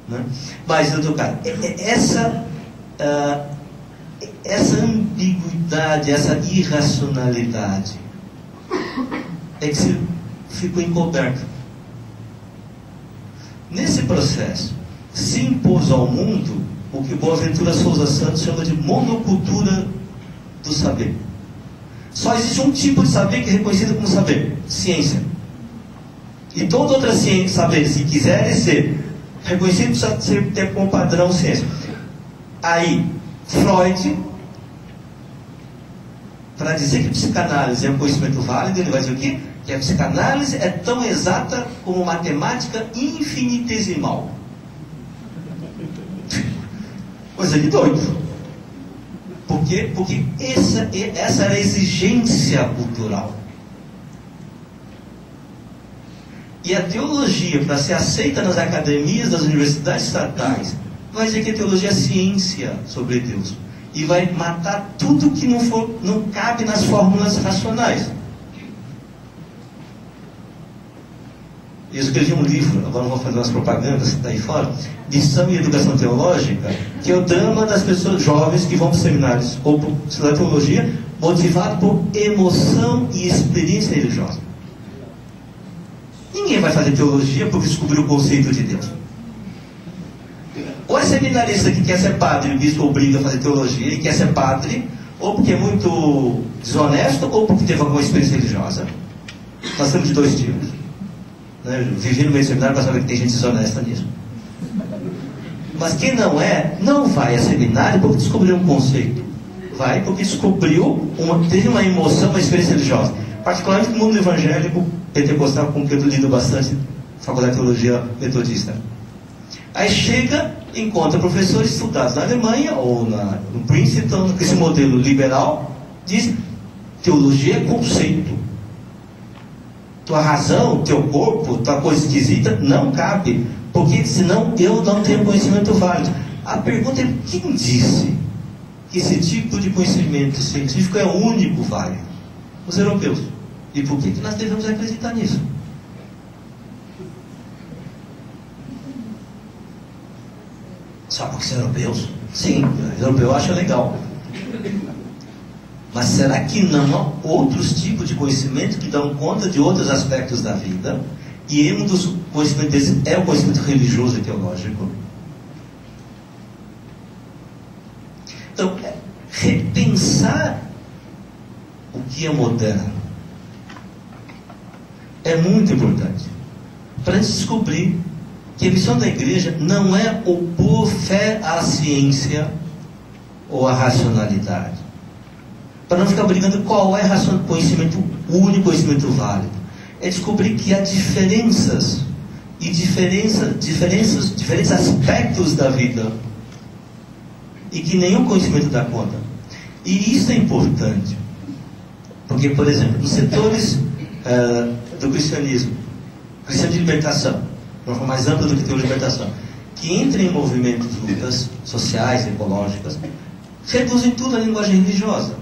né? Mas, doutor Carlos, essa ambiguidade, essa irracionalidade é que ficou encoberta. Nesse processo, se impôs ao mundo o que Boaventura Souza Santos chama de monocultura do saber. Só existe um tipo de saber que é reconhecido como saber: ciência. E toda outra ciência, saber, se quiser ser reconhecido, precisa ter como padrão ciência. Aí, Freud, para dizer que psicanálise é um conhecimento válido, ele vai dizer o quê? Que a psicanálise é tão exata como matemática infinitesimal. Coisa de doido. Por quê? Porque essa era a exigência cultural. E a teologia, para ser aceita nas academias das universidades estatais, vai dizer que a teologia é ciência sobre Deus. E vai matar tudo que não cabe nas fórmulas racionais. Eu escrevi um livro, agora não vou fazer umas propagandas, está aí fora, Missão e Educação Teológica, que é o drama das pessoas jovens que vão para os seminários ou para estudar teologia, motivado por emoção e experiência religiosa. Ninguém vai fazer teologia porque descobriu o conceito de Deus. Ou é seminarista que quer ser padre e o bispo obriga a fazer teologia e quer ser padre, ou porque é muito desonesto, ou porque teve alguma experiência religiosa. Nós temos de dois tipos. Eu vivi no meio do seminário para saber que tem gente desonesta nisso. Mas quem não é, não vai a seminário porque descobriu um conceito. Vai porque teve uma emoção, uma experiência religiosa. Particularmente no mundo evangélico pentecostal, com que eu lido bastante, Faculdade de Teologia Metodista. Aí chega, encontra professores estudados na Alemanha ou no Princeton, com esse modelo liberal, diz: teologia é conceito. Tua razão, teu corpo, tua coisa esquisita, não cabe, porque senão eu não tenho conhecimento válido. A pergunta é: quem disse que esse tipo de conhecimento científico é o único válido? Os europeus. E por que nós devemos acreditar nisso? Só porque são europeus? Sim, europeu acha legal. Mas será que não há outros tipos de conhecimento que dão conta de outros aspectos da vida? E um dos conhecimentos desses é o conhecimento religioso e teológico. Então, repensar o que é moderno é muito importante para a gente descobrir que a missão da igreja não é opor fé à ciência ou à racionalidade. Para não ficar brigando qual é o conhecimento, o único conhecimento válido. É descobrir que há diferenças e diferentes aspectos da vida e que nenhum conhecimento dá conta. E isso é importante, porque, por exemplo, nos setores do cristianismo de libertação, de uma forma mais ampla do que teologia de libertação, que entram em movimentos de lutas sociais, ecológicas, reduzem tudo à linguagem religiosa.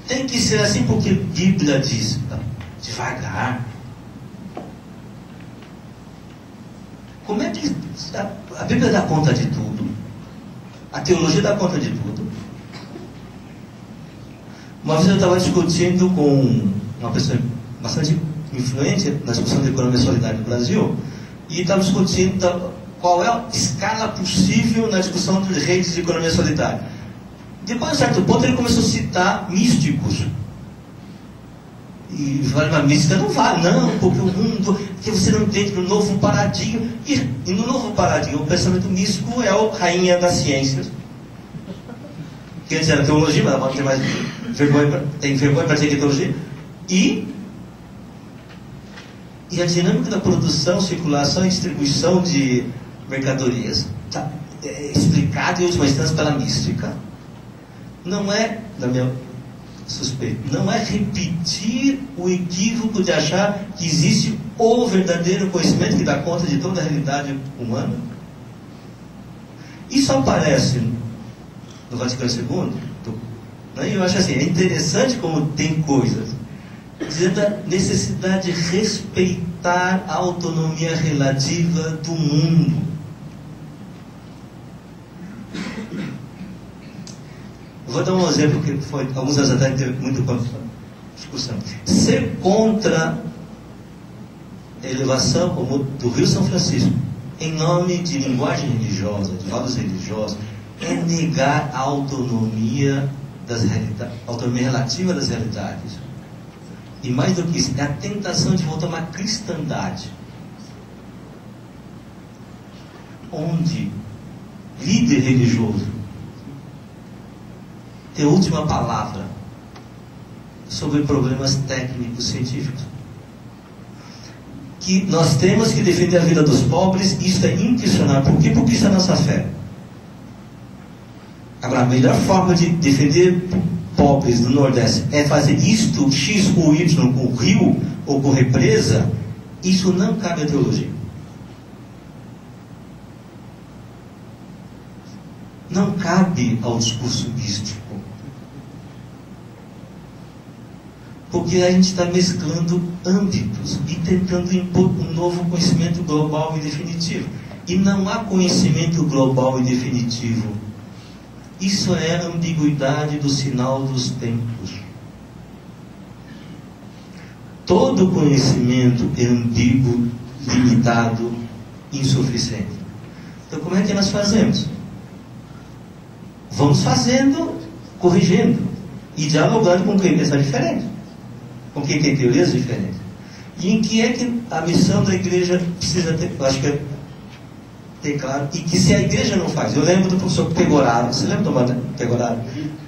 Tem que ser assim porque a Bíblia diz: devagar. Como é que a Bíblia dá conta de tudo? A teologia dá conta de tudo? Uma vez eu estava discutindo com uma pessoa bastante influente na discussão de economia solidária no Brasil, e estava discutindo qual é a escala possível na discussão de redes de economia solidária. Depois, a um certo ponto, ele começou a citar místicos. E falei: mas mística não vale, não, porque o mundo, porque você não entende no novo paradigma. E no novo paradigma, o pensamento místico é a rainha das ciências. Quer dizer, a teologia, mas ela pode ter mais vergonha, tem vergonha para dizer que é teologia. E a dinâmica da produção, circulação e distribuição de mercadorias está explicada em última instância pela mística. Não é, na minha suspeita, não é repetir o equívoco de achar que existe o verdadeiro conhecimento que dá conta de toda a realidade humana. Isso aparece no Vaticano II, e eu acho assim, é interessante como tem coisas dizendo da necessidade de respeitar a autonomia relativa do mundo. Eu vou dar um exemplo que foi, alguns anos atrás teve muito discussão. Ser contra a elevação do Rio São Francisco, em nome de linguagem religiosa, de valores religiosos, é negar a autonomia das realidades, autonomia relativa das realidades. E mais do que isso, é a tentação de voltar a uma cristandade, onde líder religioso tem a última palavra sobre problemas técnicos científicos. Que nós temos que defender a vida dos pobres, isso é inquestionável. Por quê? Porque isso é a nossa fé. Agora, a melhor forma de defender pobres do Nordeste é fazer isto, X ou Y, com rio ou com represa, isso não cabe à teologia. Não cabe ao discurso místico. Porque a gente está mesclando âmbitos e tentando impor um novo conhecimento global e definitivo. E não há conhecimento global e definitivo. Isso é a ambiguidade do sinal dos tempos. Todo conhecimento é ambíguo, limitado, insuficiente. Então como é que nós fazemos? Vamos fazendo, corrigindo e dialogando com quem pensa diferente, com quem tem teorias diferentes. E em que é que a missão da igreja precisa ter, eu acho que é ter claro, e que se a igreja não faz. Eu lembro do professor Pegoraro, você lembra do Pegoraro?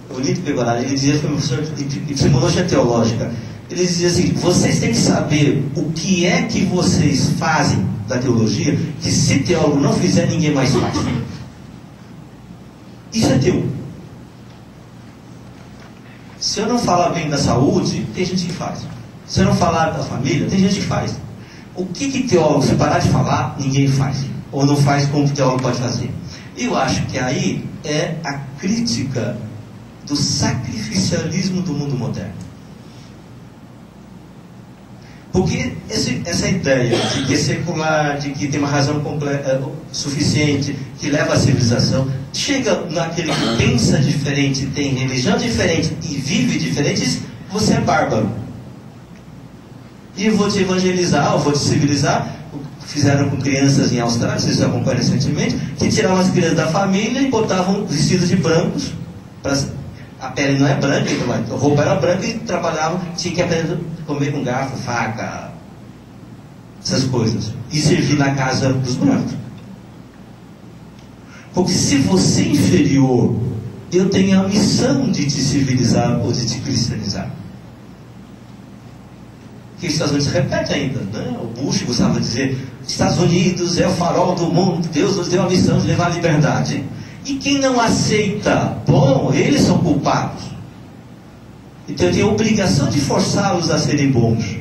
O Lito Pegoraro, ele dizia, foi um professor de epistemologia teológica, ele dizia assim, vocês têm que saber o que é que vocês fazem da teologia, que se teólogo não fizer, ninguém mais faz. Isso é teu. Se eu não falar bem da saúde, tem gente que faz. Se eu não falar da família, tem gente que faz. O que teólogo, se parar de falar, ninguém faz. Ou não faz como o teólogo pode fazer. Eu acho que aí é a crítica do sacrificialismo do mundo moderno. Porque essa ideia de que é secular, de que tem uma razão suficiente, que leva à civilização, chega naquele que pensa diferente, tem religião diferente e vive diferente, você é bárbaro. E eu vou te evangelizar, eu vou te civilizar. Fizeram com crianças em Austrália, vocês acompanham recentemente, que tiravam as crianças da família e botavam vestidos de brancos. A pele não é branca, a roupa era branca e trabalhavam, tinha que aprender a comer com garfo, faca, essas coisas. E servir na casa dos brancos. Porque se você é inferior, eu tenho a missão de te civilizar ou de te cristianizar. Que os Estados Unidos repete ainda, né? O Bush gostava de dizer, Estados Unidos é o farol do mundo, Deus nos deu a missão de levar a liberdade. E quem não aceita, bom, eles são culpados. Então eu tenho a obrigação de forçá-los a serem bons.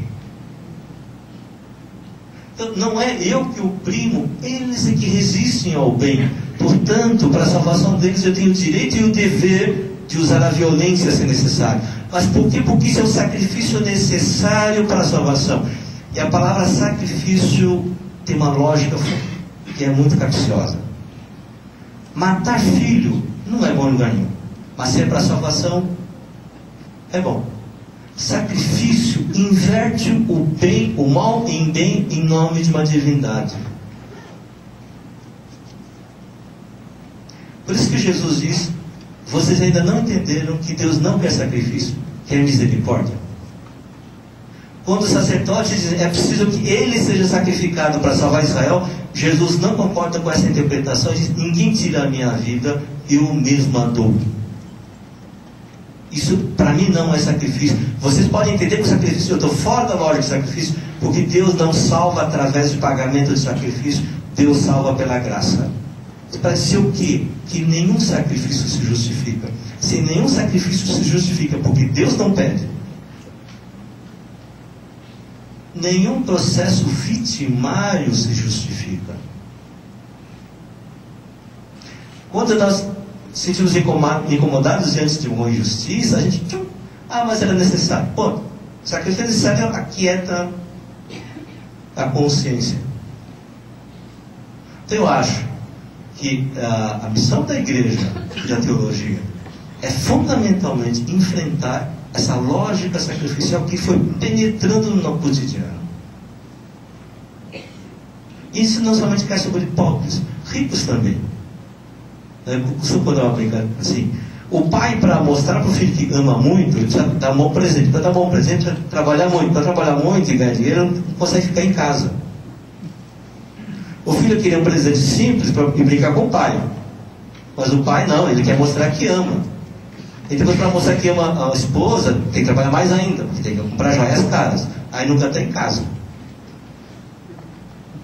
Então não é eu que oprimo, eles é que resistem ao bem. Portanto, para a salvação deles eu tenho o direito e o dever de usar a violência se necessário. Mas por quê? Porque isso é o sacrifício necessário para a salvação. E a palavra sacrifício tem uma lógica que é muito capciosa. Matar filho não é bom em lugar nenhum. Mas se é para a salvação, é bom. Sacrifício inverte o bem, o mal em bem em nome de uma divindade. Por isso que Jesus diz, vocês ainda não entenderam que Deus não quer sacrifício, quer misericórdia. Quando os sacerdotes dizem, é preciso que ele seja sacrificado para salvar Israel, Jesus não concorda com essa interpretação e diz, ninguém tira a minha vida, eu mesmo a dou. Isso para mim não é sacrifício. Vocês podem entender que o sacrifício, eu estou fora da lógica de sacrifício, porque Deus não salva através de pagamento de sacrifício, Deus salva pela graça. Para dizer o quê? Que nenhum sacrifício se justifica. Se nenhum sacrifício se justifica porque Deus não pede, nenhum processo vitimário se justifica. Quando nós sentimos incomodados diante de uma injustiça, a gente, mas era necessário. Pô, o sacrifício necessário aquieta a consciência. Então eu acho que a missão da igreja e da teologia é fundamentalmente enfrentar essa lógica sacrificial que foi penetrando no cotidiano. Isso não somente cai sobre pobres, ricos também. Eu costumo dar uma brincadeira assim. O pai, para mostrar para o filho que ama muito, ele precisa dar um bom presente. Para dar um bom presente, precisa trabalhar muito. Para trabalhar muito e ganhar dinheiro, não consegue ficar em casa. O filho queria um presente simples para brincar com o pai. Mas o pai não, ele quer mostrar que ama. E depois, para mostrar que ama a esposa, tem que trabalhar mais ainda, porque tem que comprar joias caras. Aí nunca está em casa.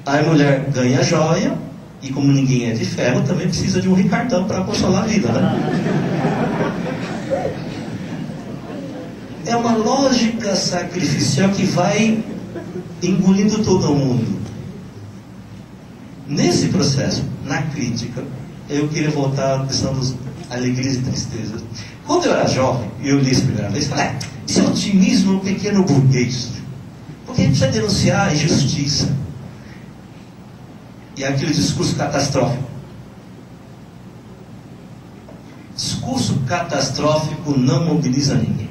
Aí a mulher ganha joia, e como ninguém é de ferro, também precisa de um ricardão para consolar a vida, né? É uma lógica sacrificial que vai engolindo todo mundo. Nesse processo, na crítica, eu queria voltar à questão das alegrias e tristezas. Quando eu era jovem, eu li isso a primeira vez, falei, isso é otimismo pequeno burguês. Porque a gente precisa denunciar a injustiça. E aquele discurso catastrófico. Discurso catastrófico não mobiliza ninguém.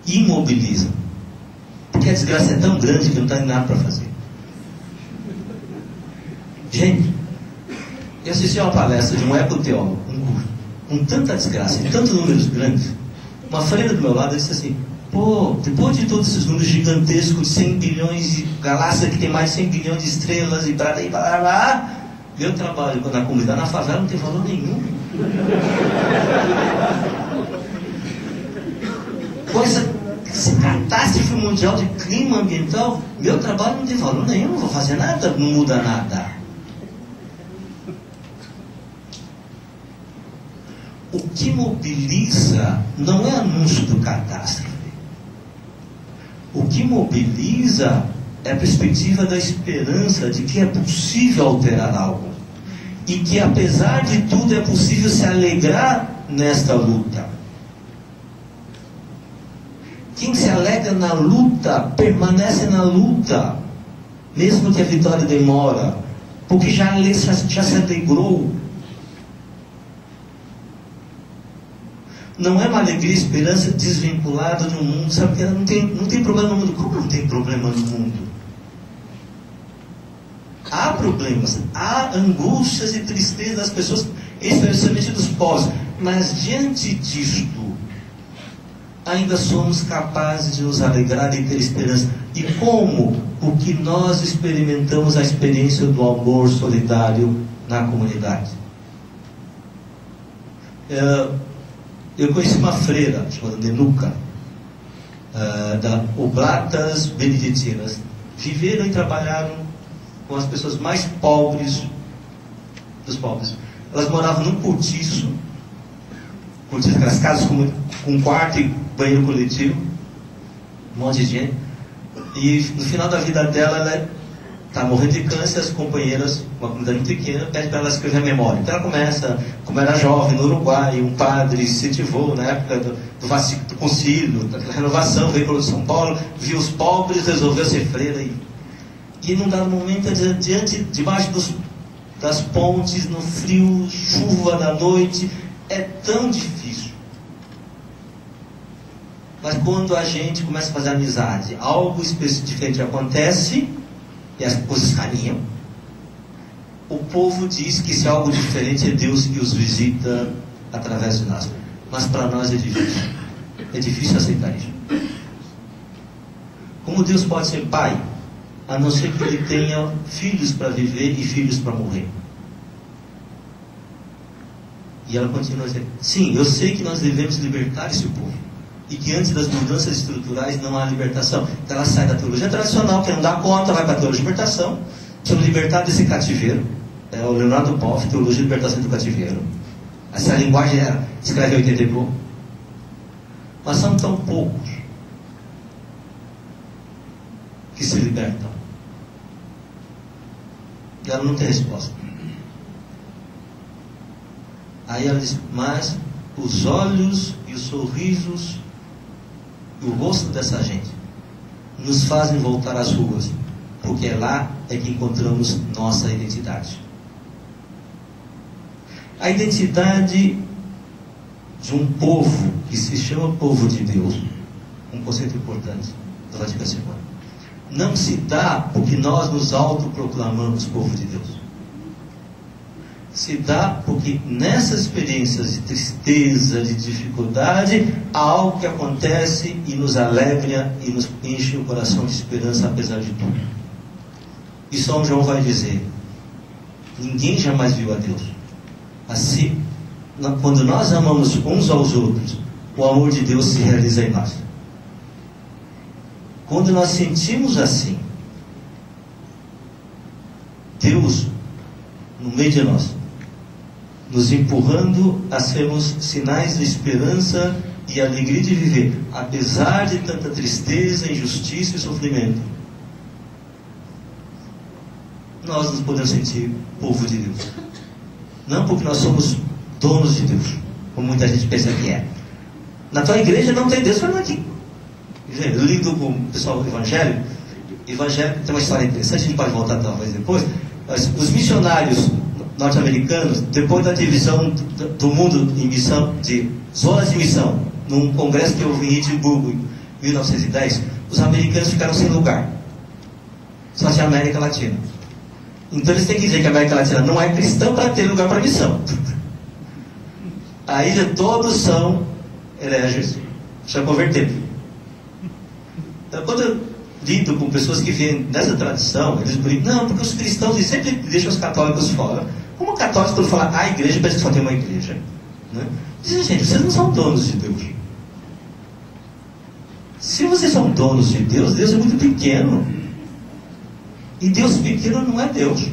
Imobiliza. Porque a desgraça é tão grande que não tem nada para fazer. Gente, eu assisti a uma palestra de um ecoteólogo, um curso, com tanta desgraça e tantos números grandes. Uma freira do meu lado disse assim, pô, depois de todos esses números gigantescos de 100 bilhões de galáxias que tem mais de 100 bilhões de estrelas e blá, meu trabalho na comunidade, na favela, não tem valor nenhum. Essa catástrofe mundial de clima ambiental, meu trabalho não tem valor nenhum, não vou fazer nada, não muda nada. O que mobiliza não é anúncio do catástrofe. O que mobiliza é a perspectiva da esperança de que é possível alterar algo. E que apesar de tudo é possível se alegrar nesta luta. Quem se alegra na luta, permanece na luta. Mesmo que a vitória demora. Porque já se alegrou. Não é uma alegria e esperança desvinculada de um mundo, sabe que não tem problema no mundo. Como não tem problema no mundo? Há problemas, há angústias e tristezas das pessoas, especialmente dos pobres. Mas diante disto, ainda somos capazes de nos alegrar e ter esperança. E como? O que nós experimentamos a experiência do amor solidário na comunidade. Eu conheci uma freira chamada Nenuca, da Oblatas Beneditinas. Viveram e trabalharam com as pessoas mais pobres dos pobres. Elas moravam num cortiço, aquelas casas com quarto e banheiro coletivo, um monte de gente. E no final da vida dela, ela está morrendo de câncer, as companheiras, uma comunidade muito pequena, pede para ela escrever a memória. Então ela começa, como era jovem, no Uruguai, um padre incentivou na época do concílio, daquela renovação, veio para São Paulo, viu os pobres, resolveu ser freira. E num dado momento, debaixo das pontes, no frio, chuva da noite, é tão difícil. Mas quando a gente começa a fazer amizade, algo diferente acontece, e as coisas caminham. O povo diz que se algo diferente é Deus que os visita através de nós. Mas para nós é difícil. É difícil aceitar isso. Como Deus pode ser pai, a não ser que ele tenha filhos para viver e filhos para morrer? E ela continua dizendo, sim, eu sei que nós devemos libertar esse povo. E que antes das mudanças estruturais não há libertação. Então ela sai da teologia tradicional, que não dá conta, vai para a teologia de libertação, para libertar desse cativeiro. É o Leonardo Boff, Teologia de Libertação do Cativeiro. Essa linguagem escreve 80 e pouco. Mas são tão poucos que se libertam. E ela não tem resposta. Aí ela diz, mas os olhos e os sorrisos e o rosto dessa gente nos fazem voltar às ruas, porque lá é que encontramos nossa identidade. A identidade de um povo que se chama povo de Deus, um conceito importante da Vaticana II, não se dá porque nós nos autoproclamamos povo de Deus. Se dá porque nessas experiências de tristeza, de dificuldade, há algo que acontece e nos alegra e nos enche o coração de esperança apesar de tudo. E São João vai dizer: ninguém jamais viu a Deus. Assim, quando nós amamos uns aos outros, o amor de Deus se realiza em nós. Quando nós sentimos assim, Deus no meio de nós, nos empurrando a sermos sinais de esperança e alegria de viver, apesar de tanta tristeza, injustiça e sofrimento, nós nos podemos sentir povo de Deus. Não porque nós somos donos de Deus, como muita gente pensa que é. Na tua igreja não tem Deus falando aqui. Eu lido com o pessoal do Evangelho. Evangelho tem uma história interessante, a gente pode voltar talvez depois. Mas os missionários norte-americanos, depois da divisão do mundo em missão, de zonas de missão, num congresso que houve em Edimburgo em 1910, os americanos ficaram sem lugar. Só tinha a América Latina. Então eles têm que dizer que a América Latina não é cristã para ter lugar para missão. A ilha todos são hereges, já converteram. Então, quando eu lido com pessoas que vêm dessa tradição, eles brincam: não, porque os cristãos sempre deixam os católicos fora. Como católicos, quando falam a igreja, parece que só tem uma igreja, né? Dizem: gente, vocês não são donos de Deus. Se vocês são donos de Deus, Deus é muito pequeno. E Deus pequeno não é Deus.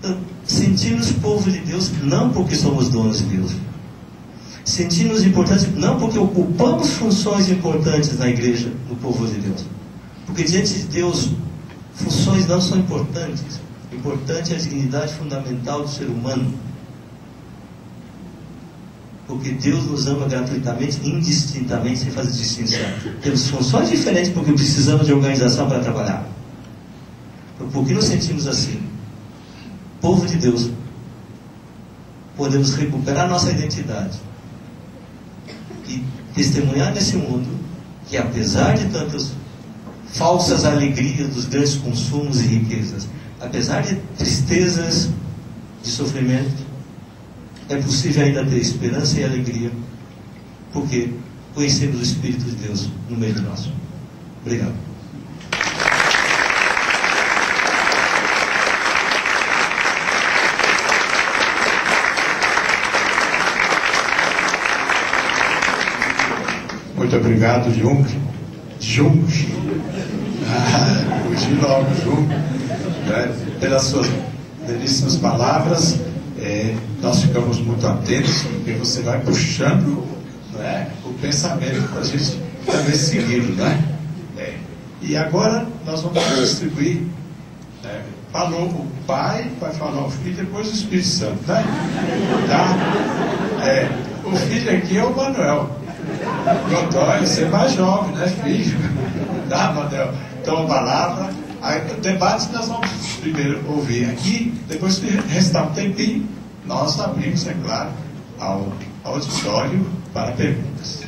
Então, sentimos povo de Deus não porque somos donos de Deus. Sentimos importantes não porque ocupamos funções importantes na igreja, no povo de Deus. Porque diante de Deus, funções não são importantes. Importante é a dignidade fundamental do ser humano. Porque Deus nos ama gratuitamente, indistintamente, sem fazer distinção. Temos funções diferentes porque precisamos de organização para trabalhar. Por que nos sentimos assim? Povo de Deus, podemos recuperar nossa identidade e testemunhar nesse mundo que, apesar de tantas falsas alegrias dos grandes consumos e riquezas, apesar de tristezas, de sofrimento, é possível ainda ter esperança e alegria, porque conhecemos o Espírito de Deus no meio de nós. Obrigado. Muito obrigado, Jung. Fugi logo, Jung, pelas suas belíssimas palavras. Nós ficamos muito atentos, porque você vai puxando, não é, o pensamento para a gente também seguir, não é? E agora nós vamos distribuir. Falou o Pai, vai falar o Filho, depois o Espírito Santo, né? Tá? O filho aqui é o Manuel. Godoy, você é mais jovem, né, filho? Tá, Manuel? Então, a palavra. Aí, o debate nós vamos primeiro ouvir aqui, depois que restar um tempinho, nós abrimos, é claro, ao auditório para perguntas.